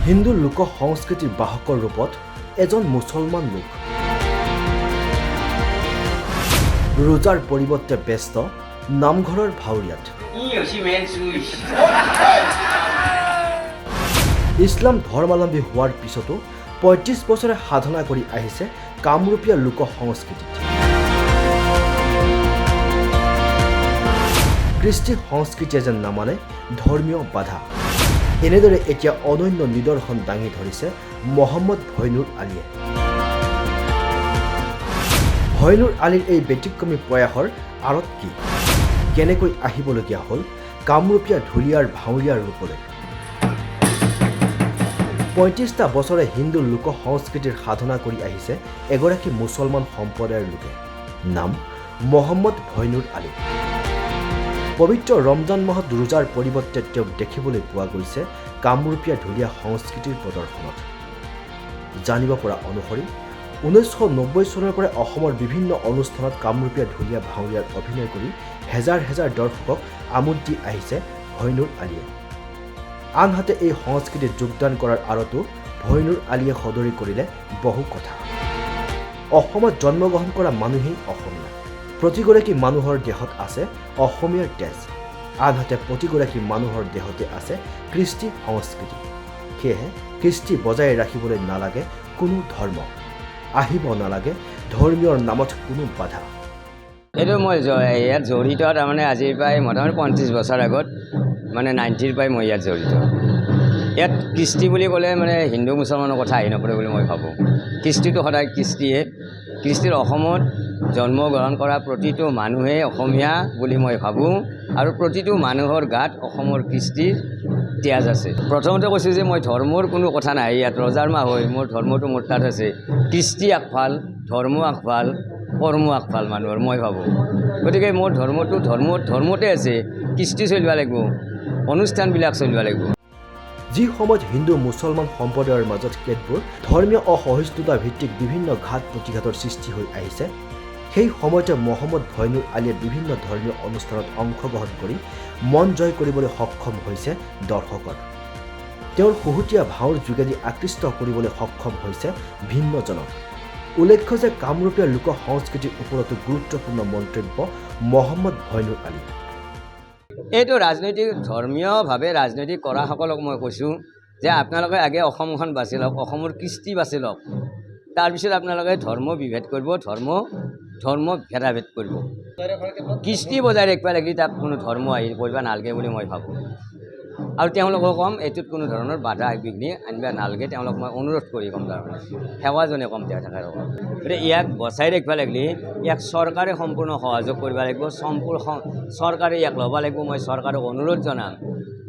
হিন্দু লোক সংস্কৃতিৰ বাহকৰ ৰূপত এজন মুছলমান লোক ৰোজাৰ পৰিৱৰ্তে ব্যস্ত নামঘৰৰ ভাউৰীয়াত ইছলাম ধৰ্মাৱলম্বী হোৱাৰ পিছতো ৩৫ বছৰে সাধনা কৰি আহিছে কামৰূপীয়া লোক সংস্কৃতিত কৃষ্টি সংস্কৃতিয়ে যেন নামানে ধৰ্মীয় বাধা এনেদৰে এতিয়া অনন্য নিদৰ্শন দাঙি ধৰিছে মহম্মদ ভৈনুৰ আলীয়ে ভৈনুৰ আলীৰ এই ব্যতিক্ৰমী প্ৰয়াসৰ আঁৰত কি কেনেকৈ আহিবলগীয়া হ'ল কামৰূপীয়া ঢুলীয়াৰ ভাউৰীয়াৰ ৰূপলৈ ৩৫টা বছৰে হিন্দু লোক সংস্কৃতিৰ সাধনা কৰি আহিছে এগৰাকী মুছলমান সম্প্ৰদায়ৰ লোকে নাম মহম্মদ ভৈনুৰ আলী পবিত্ৰ ৰমজান মাহত ৰোজাৰ পৰিৱৰ্তে তেওঁক দেখিবলৈ পোৱা গৈছে কামৰূপীয়া ঢুলীয়া সংস্কৃতিৰ প্ৰদৰ্শনত জানিব পৰা অনুসৰি ১৯৯০ চনৰ পৰা অসমৰ বিভিন্ন অনুষ্ঠানত কামৰূপীয়া ঢুলীয়া ভাউৰীয়াৰ অভিনয় কৰি হেজাৰ হেজাৰ দৰ্শকক আমোদ দি আহিছে ভৈনুৰ আলীয়ে আনহাতে এই সংস্কৃতিত যোগদান কৰাৰ আঁৰতো ভৈনুৰ আলীয়ে সদৰি কৰিলে বহু কথা অসমত জন্মগ্ৰহণ কৰা মানুহেই অসমীয়া প্ৰতিগৰাকী মানুহৰ দেহত আছে অসমীয়াৰ তেজ আনহাতে প্ৰতিগৰাকী মানুহৰ দেহতে আছে কৃষ্টি সংস্কৃতি সেয়েহে কৃষ্টি বজাই ৰাখিবলৈ নালাগে কোনো ধৰ্ম আহিব নালাগে ধৰ্মীয়ৰ নামত কোনো বাধা এইটো মই ইয়াত জড়িত তাৰমানে আজিৰ পৰাই মোটামুটি ৩৫ বছৰ আগত মানে 90ৰ পৰাই মই ইয়াত জড়িত ইয়াত কৃষ্টি বুলি ক'লে মানে হিন্দু মুছলমানৰ কথা আহি নপৰে বুলি মই ভাবোঁ কৃষ্টিটো সদায় কৃষ্টিয়ে কৃষ্টিৰ অসমত জন্মগ্ৰহণ কৰা প্ৰতিটো মানুহে অসমীয়া বুলি মই ভাবোঁ আৰু প্ৰতিটো মানুহৰ গাত অসমৰ কৃষ্টিৰ তেজ আছে প্ৰথমতে কৈছোঁ যে মই ধৰ্মৰ কোনো কথা নাই ইয়াত ৰজাৰ মাহ হৈ মোৰ ধৰ্মটো মোৰ তাত আছে কৃষ্টি আগফাল ধৰ্ম আগফাল কৰ্ম আগফাল মানুহৰ মই ভাবোঁ গতিকে মোৰ ধৰ্মটো ধৰ্মতে আছে কৃষ্টি চলিব লাগিব অনুষ্ঠানবিলাক চলিব লাগিব যি সময়ত হিন্দু মুছলমান সম্প্ৰদায়ৰ মাজত কেতবোৰ ধৰ্মীয় অসহিষ্ণুতা ভিত্তিক বিভিন্ন ঘাত প্ৰতিঘাতৰ সৃষ্টি হৈ আহিছে সেই সময়তে মহম্মদ ভৈনুৰ আলীয়ে বিভিন্ন ধৰ্মীয় অনুষ্ঠানত অংশগ্ৰহণ কৰি মন জয় কৰিবলৈ সক্ষম হৈছে দৰ্শকৰ তেওঁৰ হুহুতীয়া ভাওৰ যোগেদি আকৃষ্ট কৰিবলৈ সক্ষম হৈছে ভিন্নজনক উল্লেখ্য যে কামৰূপীয়া লোক সংস্কৃতিৰ ওপৰতো গুৰুত্বপূৰ্ণ মন্তব্য মহম্মদ ভৈনুৰ আলী এইটো ৰাজনৈতিক ধৰ্মীয়ভাৱে ৰাজনৈতিক কৰাসকলক মই কৈছোঁ যে আপোনালোকে আগে অসমখন বাছি লওক অসমৰ কৃষ্টি বাছি লওক তাৰপিছত আপোনালোকে ধৰ্ম বিভেদ কৰিব ধৰ্ম ভেদাভেদ কৰিব কৃষ্টি বজাই ৰাখিব লাগিলে তাত কোনো ধৰ্ম আহি কৰিব নালাগে বুলি মই ভাবোঁ আৰু তেওঁলোকক ক'ম এইটোত কোনো ধৰণৰ বাধা বিঘ্নি আনিব নালাগে তেওঁলোক মই অনুৰোধ কৰি ক'ম তাৰমানে সেৱাজনে ক'ম তেওঁ থাকে গতিকে ইয়াক বচাই ৰাখিব লাগিলে ইয়াক চৰকাৰে সম্পূৰ্ণ সহযোগ কৰিব লাগিব চৰকাৰে ইয়াক ল'ব লাগিব মই চৰকাৰক অনুৰোধ জনাম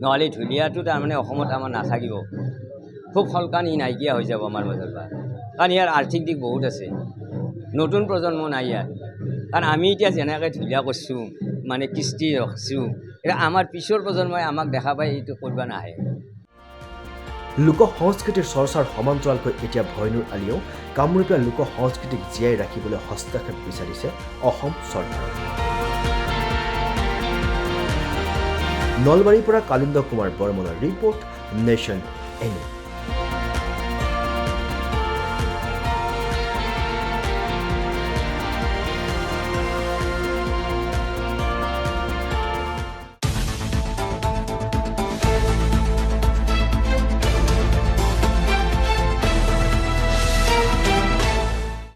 নহ'লে ঢুলীয়াটো তাৰমানে অসমত আমাৰ নাথাকিব খুব সোনকালে ই নাইকিয়া হৈ যাব আমাৰ মাজৰ পৰা কাৰণ ইয়াৰ আৰ্থিক দিশ বহুত আছে নতুন প্ৰজন্ম নাই ইয়াত কাৰণ আমি এতিয়া যেনেকৈ ঢুলীয়া কৰিছোঁ মানে কৃষ্টি ৰাখিছোঁ এতিয়া আমাৰ পিছৰ প্ৰজন্মই আমাক দেখা পাই এইটো কৰিব নাহে লোক সংস্কৃতিৰ চৰ্চাৰ সমান্তৰালকৈ এতিয়া ভৈনুৰ আলীয়েও কামৰূপীয়া লোক সংস্কৃতিক জীয়াই ৰাখিবলৈ হস্তক্ষেপ বিচাৰিছে অসম চৰকাৰে নলবাৰীৰ পৰা কালিন্দ কুমাৰ বৰ্মনৰ ৰিপৰ্ট নেশ্যন এনে